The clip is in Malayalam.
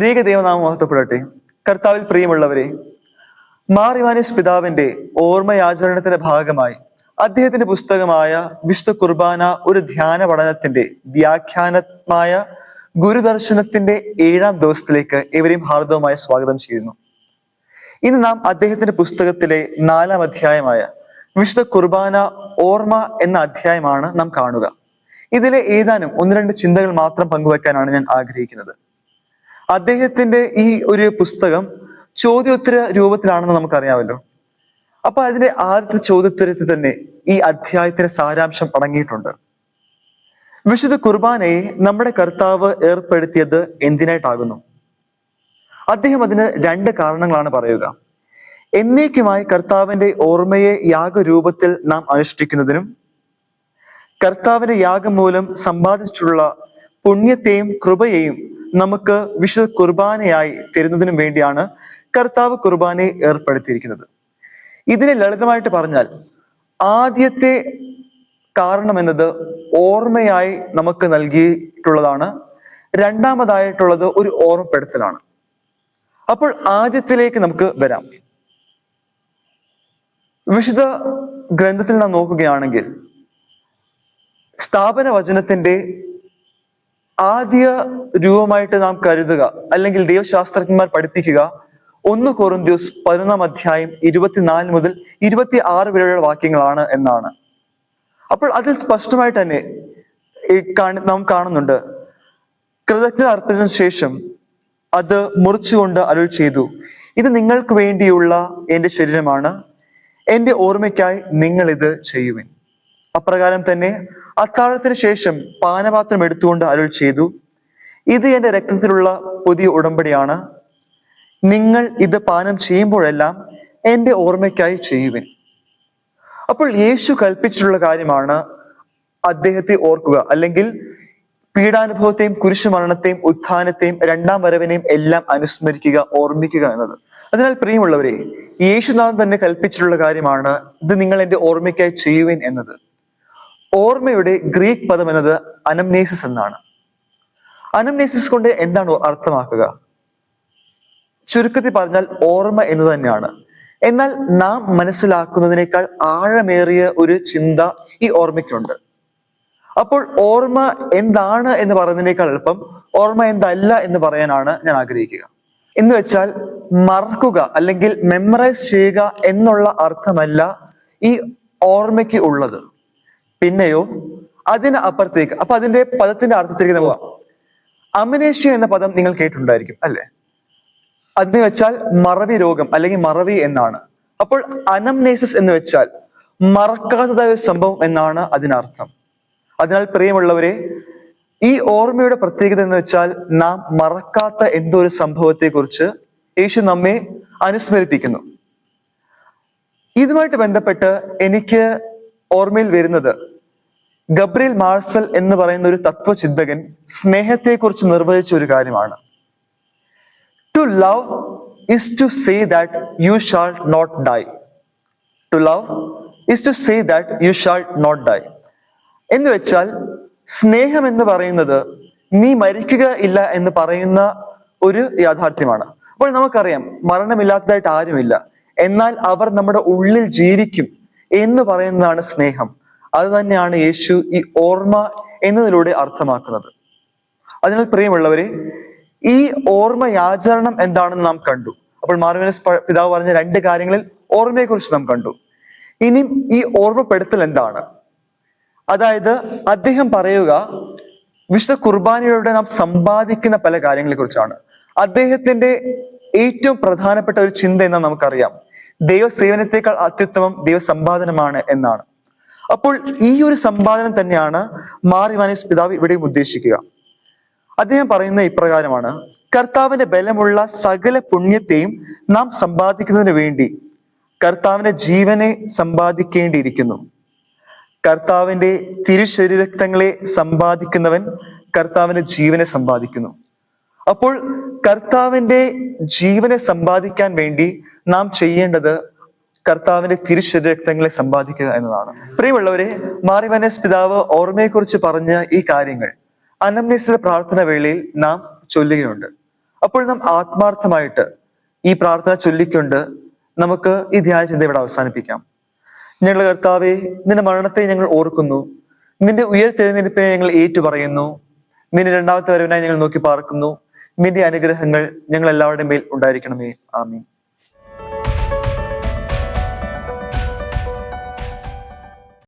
ത്രിയേക ദൈവനാമം മഹത്വപ്പെടട്ടെ. കർത്താവിൽ പ്രിയമുള്ളവരെ, മാർ ഇവാനിയോസ് പിതാവിന്റെ ഓർമ്മയാചരണത്തിന്റെ ഭാഗമായി അദ്ദേഹത്തിന്റെ പുസ്തകമായ വിശുദ്ധ കുർബാന ഒരു ധ്യാന പഠനത്തിന്റെ വ്യാഖ്യാനമായ ഗുരുദർശനത്തിന്റെ 7-ാം ദിവസത്തിലേക്ക് ഏവരെയും ഹാർദവമായി സ്വാഗതം ചെയ്യുന്നു. ഇന്ന് നാം അദ്ദേഹത്തിന്റെ പുസ്തകത്തിലെ 4-ാം അധ്യായമായ വിശുദ്ധ കുർബാന ഓർമ്മ എന്ന അധ്യായമാണ് നാം കാണുക. ഇതിലെ ഏതാനും 1-2 ചിന്തകൾ മാത്രം പങ്കുവെക്കാനാണ് ഞാൻ ആഗ്രഹിക്കുന്നത്. അദ്ദേഹത്തിന്റെ ഈ ഒരു പുസ്തകം ചോദ്യോത്തര രൂപത്തിലാണെന്ന് നമുക്കറിയാമല്ലോ. അപ്പൊ അതിന്റെ ആദ്യത്തെ ചോദ്യോത്തരത്തിൽ തന്നെ ഈ അധ്യായത്തിന്റെ സാരാംശം അടങ്ങിയിട്ടുണ്ട്. വിശുദ്ധ കുർബാനയെ നമ്മുടെ കർത്താവ് ഏർപ്പെടുത്തിയത് എന്തിനായിട്ടാകുന്നു? അദ്ദേഹം അതിന് 2 കാരണങ്ങളാണ് പറയുക. എന്നേക്കുമായി കർത്താവിന്റെ ഓർമ്മയെ യാഗരൂപത്തിൽ നാം അനുഷ്ഠിക്കുന്നതിനും കർത്താവിന്റെ യാഗം മൂലം സമ്പാദിച്ചിട്ടുള്ള പുണ്യത്തെയും കൃപയെയും നമുക്ക് വിശുദ്ധ കുർബാനയായി തരുന്നതിനും വേണ്ടിയാണ് കർത്താവ് കുർബാനയെ ഏർപ്പെടുത്തിയിരിക്കുന്നത്. ഇതിനെ ലളിതമായിട്ട് പറഞ്ഞാൽ ആദ്യത്തെ കാരണം എന്നത് ഓർമ്മയായി നമുക്ക് നൽകിയിട്ടുള്ളതാണ്. രണ്ടാമതായിട്ടുള്ളത് ഒരു ഓർമ്മപ്പെടുത്തലാണ്. അപ്പോൾ ആദ്യത്തിലേക്ക് നമുക്ക് വരാം. വിശുദ്ധ ഗ്രന്ഥത്തിൽ നാം നോക്കുകയാണെങ്കിൽ സ്ഥാപന വചനത്തിന്റെ ആദ്യ രൂപമായിട്ട് നാം കരുതുക, അല്ലെങ്കിൽ ദൈവശാസ്ത്രജ്ഞന്മാർ പഠിപ്പിക്കുക 1 കൊറിന്ത്യസ് 11-ാം അധ്യായം 24 മുതൽ 26 വരെയുള്ള വാക്യങ്ങളാണ് എന്നാണ്. അപ്പോൾ അതിൽ സ്പഷ്ടമായിട്ട് തന്നെ നാം കാണുന്നുണ്ട്, കൃതജ്ഞത അർപ്പിച്ചതിനു ശേഷം അത് മുറിച്ചുകൊണ്ട് അരുൾ ചെയ്തു, ഇത് നിങ്ങൾക്ക് വേണ്ടിയുള്ള എന്റെ ശരീരമാണ്, എന്റെ ഓർമ്മയ്ക്കായി നിങ്ങൾ ഇത് ചെയ്യുവിൻ. അപ്രകാരം തന്നെ അത്താഴത്തിന് ശേഷം പാനപാത്രം എടുത്തുകൊണ്ട് അരുൾ ചെയ്തു, ഇത് എന്റെ രക്തത്തിലുള്ള പുതിയ ഉടമ്പടിയാണ്, നിങ്ങൾ ഇത് പാനം ചെയ്യുമ്പോഴെല്ലാം എന്റെ ഓർമ്മയ്ക്കായി ചെയ്യുവിൻ. അപ്പോൾ യേശു കൽപ്പിച്ചിട്ടുള്ള കാര്യമാണ് അദ്ദേഹത്തെ ഓർക്കുക, അല്ലെങ്കിൽ പീഡാനുഭവത്തെയും കുരിശുമരണത്തെയും ഉത്ഥാനത്തെയും 2-ാം വരവിനെയും എല്ലാം അനുസ്മരിക്കുക, ഓർമ്മിക്കുക എന്നത്. അതിനാൽ പ്രിയമുള്ളവരെ, യേശുനാഥൻ തന്നെ കൽപ്പിച്ചിട്ടുള്ള കാര്യമാണ് ഇത് നിങ്ങൾ എന്റെ ഓർമ്മയ്ക്കായി ചെയ്യുവിൻ എന്നത്. ഓർമ്മയുടെ ഗ്രീക്ക് പദം എന്നത് അനംനേസിസ് എന്നാണ്. അനംനേസിസ് കൊണ്ട് എന്താണ് അർത്ഥമാക്കുക? ചുരുക്കത്തിൽ പറഞ്ഞാൽ ഓർമ്മ എന്ന് തന്നെയാണ്. എന്നാൽ നാം മനസ്സിലാക്കുന്നതിനേക്കാൾ ആഴമേറിയ ഒരു ചിന്ത ഈ ഓർമ്മയ്ക്കുണ്ട്. അപ്പോൾ ഓർമ്മ എന്താണ് എന്ന് പറയുന്നതിനേക്കാൾ എളുപ്പം ഓർമ്മ എന്തല്ല എന്ന് പറയാനാണ് ഞാൻ ആഗ്രഹിക്കുക. എന്ന് വെച്ചാൽ മറക്കുക അല്ലെങ്കിൽ മെമ്മറൈസ് ചെയ്യുക എന്നുള്ള അർത്ഥമല്ല ഈ ഓർമ്മയ്ക്ക് ഉള്ളത്. പിന്നെയോ അതിന് അപ്പുറത്തേക്ക്, അപ്പൊ അതിന്റെ പദത്തിന്റെ അർത്ഥത്തിലേക്ക് പോവാം. അമനേഷ്യ എന്ന പദം നിങ്ങൾ കേട്ടിട്ടുണ്ടായിരിക്കും അല്ലെ? അതെന്ന് വെച്ചാൽ മറവി രോഗം അല്ലെങ്കിൽ മറവി എന്നാണ്. അപ്പോൾ അനംനേസിസ് എന്ന് വെച്ചാൽ മറക്കാത്തതായ ഒരു സംഭവം എന്നാണ് അതിനർത്ഥം. അതിനാൽ പ്രിയമുള്ളവരെ, ഈ ഓർമ്മയുടെ പ്രത്യേകത എന്ന് വെച്ചാൽ നാം മറക്കാത്ത എന്തോ ഒരു സംഭവത്തെ കുറിച്ച് യേശു നമ്മെ അനുസ്മരിപ്പിക്കുന്നു. ഇതുമായിട്ട് ബന്ധപ്പെട്ട് എനിക്ക് ഓർമ്മയിൽ വരുന്നത് ഗബ്രിയേൽ മാർസൽ എന്ന് പറയുന്ന ഒരു തത്വചിന്തകൻ സ്നേഹത്തെക്കുറിച്ച് നിർവചിച്ച ഒരു കാര്യമാണ്. To love is to say that you shall not die. To love is to say that you shall not die. എന്ന് വെച്ചാൽ സ്നേഹം എന്ന് പറയുന്നത് നീ മരിക്കുക ഇല്ല എന്ന് പറയുന്ന ഒരു യാഥാർത്ഥ്യമാണ്. അപ്പോൾ നമുക്കറിയാം മരണമില്ലാത്തതായിട്ട് ആരുമില്ല, എന്നാൽ അവർ നമ്മുടെ ഉള്ളിൽ ജീവിക്കും എന്ന് പറയുന്നതാണ് സ്നേഹം. അത് തന്നെയാണ് യേശു ഈ ഓർമ്മ എന്നതിലൂടെ അർത്ഥമാക്കുന്നത്. അതിനാൽ പ്രിയമുള്ളവരെ, ഈ ഓർമ്മയാചരണം എന്താണെന്ന് നാം കണ്ടു. അപ്പോൾ മാർ ഇവാനിയോസ് പിതാവ് പറഞ്ഞ 2 കാര്യങ്ങളിൽ ഓർമ്മയെ കുറിച്ച് നാം കണ്ടു. ഇനി ഈ ഓർമ്മപ്പെടുത്തൽ എന്താണ്? അതായത് അദ്ദേഹം പറയുക വിശുദ്ധ കുർബാനയിലൂടെ നാം സമ്പാദിക്കുന്ന പല കാര്യങ്ങളെ കുറിച്ചാണ്. അദ്ദേഹത്തിന്റെ ഏറ്റവും പ്രധാനപ്പെട്ട ഒരു ചിന്ത എന്നാ നമുക്കറിയാം, ദൈവസേവനത്തെക്കാൾ അത്യുത്തമം ദൈവസമ്പാദനമാണ് എന്നാണ്. അപ്പോൾ ഈ ഒരു സമ്പാദനം തന്നെയാണ് മാർ ഇവാനിയോസ് പിതാവ് ഇവിടെയും ഉദ്ദേശിക്കുക. അദ്ദേഹം പറയുന്ന ഇപ്രകാരമാണ്, കർത്താവിന്റെ ബലമുള്ള സകല പുണ്യത്തെയും നാം സമ്പാദിക്കുന്നതിന് വേണ്ടി കർത്താവിന്റെ ജീവനെ സമ്പാദിക്കേണ്ടിയിരിക്കുന്നു. കർത്താവിന്റെ തിരുശരീരക്തങ്ങളെ സമ്പാദിക്കുന്നവൻ കർത്താവിന്റെ ജീവനെ സമ്പാദിക്കുന്നു. അപ്പോൾ കർത്താവിന്റെ ജീവനെ സമ്പാദിക്കാൻ വേണ്ടി നാം ചെയ്യേണ്ടത് കർത്താവിന്റെ തിരുശരീരക്തങ്ങളെ സമ്പാദിക്കുക എന്നതാണ്. പ്രിയമുള്ളവരെ, മാർ ഇവാനിയോസ് പിതാവ് ഓർമ്മയെക്കുറിച്ച് പറഞ്ഞ ഈ കാര്യങ്ങൾ അനംനേസിന്റെ പ്രാർത്ഥന വേളയിൽ നാം ചൊല്ലുകയുണ്ട്. അപ്പോൾ നാം ആത്മാർത്ഥമായിട്ട് ഈ പ്രാർത്ഥന ചൊല്ലിക്കൊണ്ട് നമുക്ക് ഈ ധ്യാന ചിന്ത ഇവിടെ അവസാനിപ്പിക്കാം. ഞങ്ങളുടെ കർത്താവെ, നിന്റെ മരണത്തെ ഞങ്ങൾ ഓർക്കുന്നു, നിന്റെ ഉയർത്തെഴുന്നേൽപ്പിനെ ഞങ്ങൾ ഏറ്റുപറയുന്നു, നിന്റെ രണ്ടാമത്തെ വരവിനായി ഞങ്ങൾ നോക്കി പാർക്കുന്നു. നിന്റെ അനുഗ്രഹങ്ങൾ ഞങ്ങൾ എല്ലാവരുടെയും മേൽ ഉണ്ടായിരിക്കണമേ. ആമീൻ.